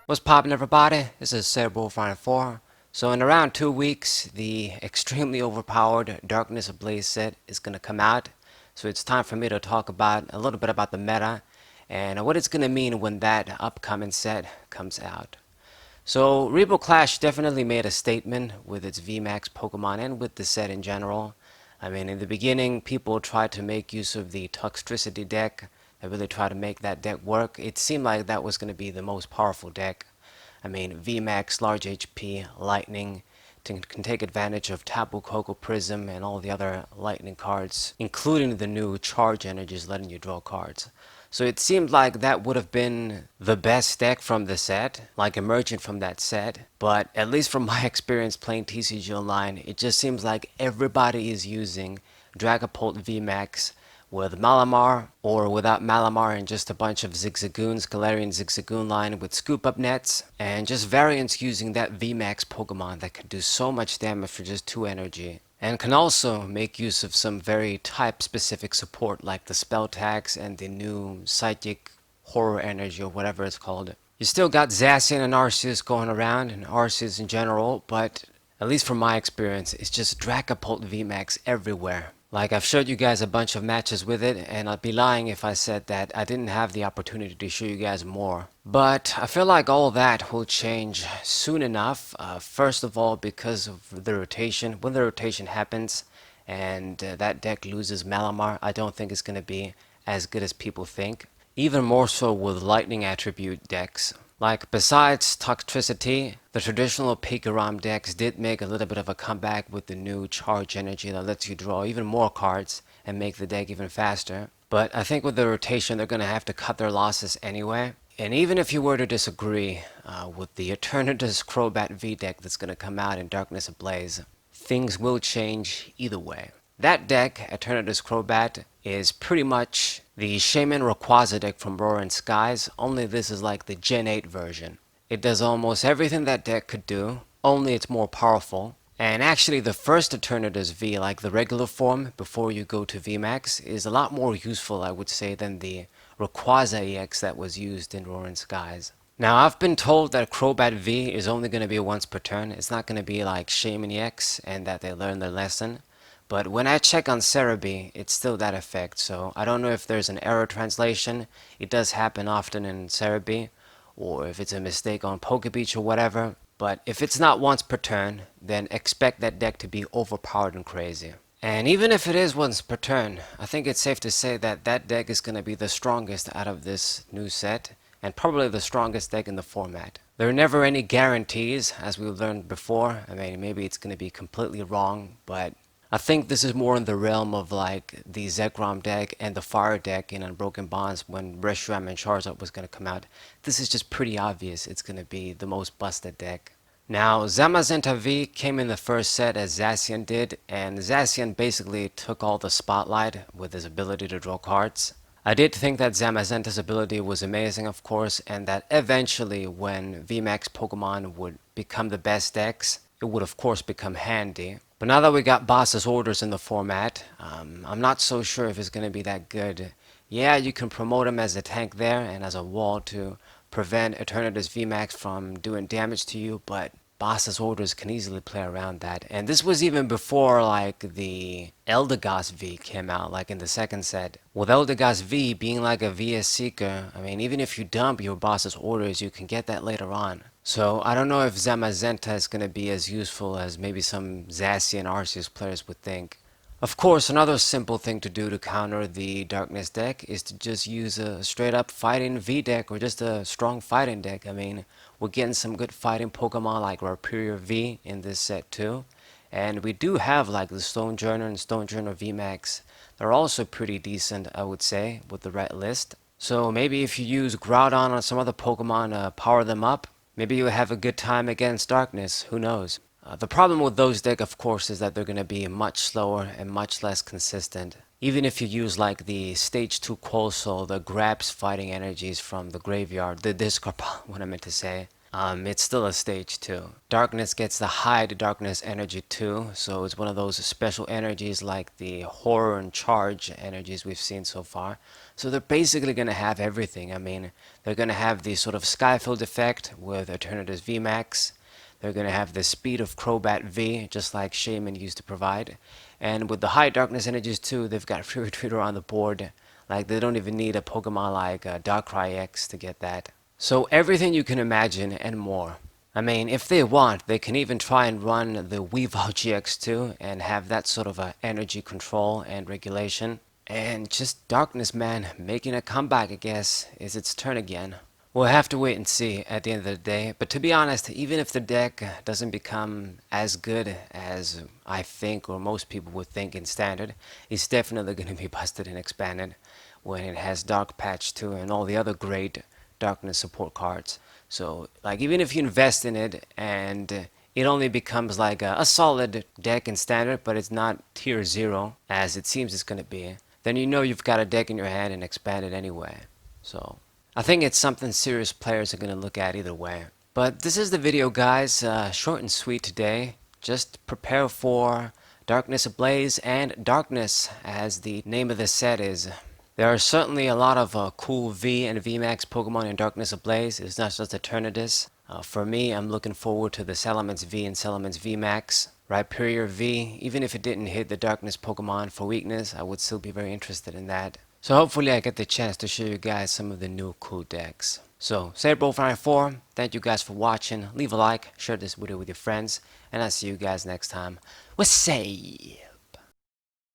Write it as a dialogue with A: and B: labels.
A: What's poppin', everybody? This is Cerebral 4. So in around 2 weeks, the extremely overpowered Darkness Ablaze set is going to come out. So it's time for me to talk about a little bit about the meta and what it's going to mean when that upcoming set comes out. So Rebo Clash definitely made a statement with its VMAX Pokemon and with the set in general. I mean, in the beginning, people tried to make use of the Toxtricity deck. They really tried to make that deck work. It seemed like that was going to be the most powerful deck. I mean, VMAX, large HP, lightning, can take advantage of Tapu Koko Prism and all the other lightning cards, including the new charge energies letting you draw cards. So it seemed like that would have been the best deck from the set, like emerging from that set. But at least from my experience playing TCG Online, it just seems like everybody is using Dragapult VMAX with Malamar or without Malamar and just a bunch of Zigzagoons, Galarian Zigzagoon line with scoop up nets, and just variants using that VMAX Pokemon that can do so much damage for just 2 energy. And can also make use of some very type specific support like the spell tags and the new psychic horror energy or whatever it's called. You still got Zacian and Arceus going around, and Arceus in general, but at least from my experience, it's just Dragapult VMAX everywhere. Like, I've showed you guys a bunch of matches with it, and I'd be lying if I said that I didn't have the opportunity to show you guys more. But I feel like all that will change soon enough. First of all, because of the rotation. When the rotation happens and that deck loses Malamar, I don't think it's going to be as good as people think. Even more so with lightning attribute decks. Like, besides Toxtricity, the traditional Pikarom decks did make a little bit of a comeback with the new Charge Energy that lets you draw even more cards and make the deck even faster. But I think with the rotation, they're going to have to cut their losses anyway. And even if you were to disagree with the Eternatus Crobat V deck that's going to come out in Darkness Ablaze, things will change either way. That deck, Eternatus Crobat, is pretty much the Shaman Rayquaza deck from Roaring Skies, only this is like the Gen 8 version. It does almost everything that deck could do, only it's more powerful. And actually the first Eternatus V, like the regular form, before you go to VMAX, is a lot more useful, I would say, than the Rayquaza EX that was used in Roaring Skies. Now, I've been told that Crobat V is only going to be once per turn. It's not going to be like Shaman EX and that they learn their lesson. But when I check on Cerebi, it's still that effect, so I don't know if there's an error translation. It does happen often in Cerebi, or if it's a mistake on Pokebeach or whatever. But if it's not once per turn, then expect that deck to be overpowered and crazy. And even if it is once per turn, I think it's safe to say that that deck is going to be the strongest out of this new set, and probably the strongest deck in the format. There are never any guarantees, as we learned before. I mean, maybe it's going to be completely wrong, but I think this is more in the realm of like the Zekrom deck and the Fire deck in Unbroken Bonds when Reshiram and Charizard was going to come out. This is just pretty obvious it's going to be the most busted deck. Now, Zamazenta V came in the first set as Zacian did, and Zacian basically took all the spotlight with his ability to draw cards. I did think that Zamazenta's ability was amazing, of course, and that eventually when VMAX Pokemon would become the best decks, it would of course become handy. But now that we got Boss's Orders in the format, I'm not so sure if it's going to be that good. Yeah, you can promote him as a tank there and as a wall to prevent Eternatus VMAX from doing damage to you, but Boss's Orders can easily play around that. And this was even before like the Eldegoss V came out, like in the second set. With Eldegoss V being like a VS Seeker, I mean, even if you dump your Boss's Orders, you can get that later on. So I don't know if Zamazenta is going to be as useful as maybe some Zacian and Arceus players would think. Of course, another simple thing to do to counter the Darkness deck is to just use a straight up fighting V deck or just a strong fighting deck. I mean, we're getting some good fighting Pokemon like Rhyperior V in this set too. And we do have like the Stonejourner and Stonejourner VMAX. They're also pretty decent, I would say, with the right list. So maybe if you use Groudon or some other Pokemon to power them up, maybe you'll have a good time against Darkness, who knows. The problem with those decks, of course, is that they're going to be much slower and much less consistent. Even if you use like the Stage 2 Quosoul that grabs fighting energies from the graveyard, the discard pile, what I meant to say. It's still a stage 2. Darkness gets the high darkness energy too, so it's one of those special energies like the horror and charge energies we've seen so far. So they're basically going to have everything. I mean, they're going to have the sort of Skyfield effect with Eternatus VMAX. They're going to have the speed of Crobat V, just like Shaman used to provide. And with the high darkness energies too, they've got Free Retreater on the board. Like, they don't even need a Pokemon like Darkrai X to get that. So everything you can imagine and more. I mean, if they want, they can even try and run the Weavile GX2 and have that sort of a energy control and regulation. And just Darkness, man, making a comeback, I guess, is its turn again. We'll have to wait and see at the end of the day, but to be honest, even if the deck doesn't become as good as I think or most people would think in Standard, it's definitely going to be busted and expanded when it has Dark Patch 2 and all the other great Darkness support cards. So, like, even if you invest in it and it only becomes like a solid deck in Standard, but it's not tier 0, as it seems it's going to be, then you know you've got a deck in your hand and expand it anyway. So I think it's something serious players are going to look at either way. But this is the video, guys. Short and sweet today. Just prepare for Darkness Ablaze and Darkness, as the name of the set is. There are certainly a lot of cool V and VMAX Pokemon in Darkness Ablaze. It's not just Eternatus. For me, I'm looking forward to the Salamence V and Salamence VMAX. Rhyperior V, even if it didn't hit the Darkness Pokemon for weakness, I would still be very interested in that. So hopefully I get the chance to show you guys some of the new cool decks. So, Saberbolt4, thank you guys for watching. Leave a like, share this video with your friends, and I'll see you guys next time. We'll say.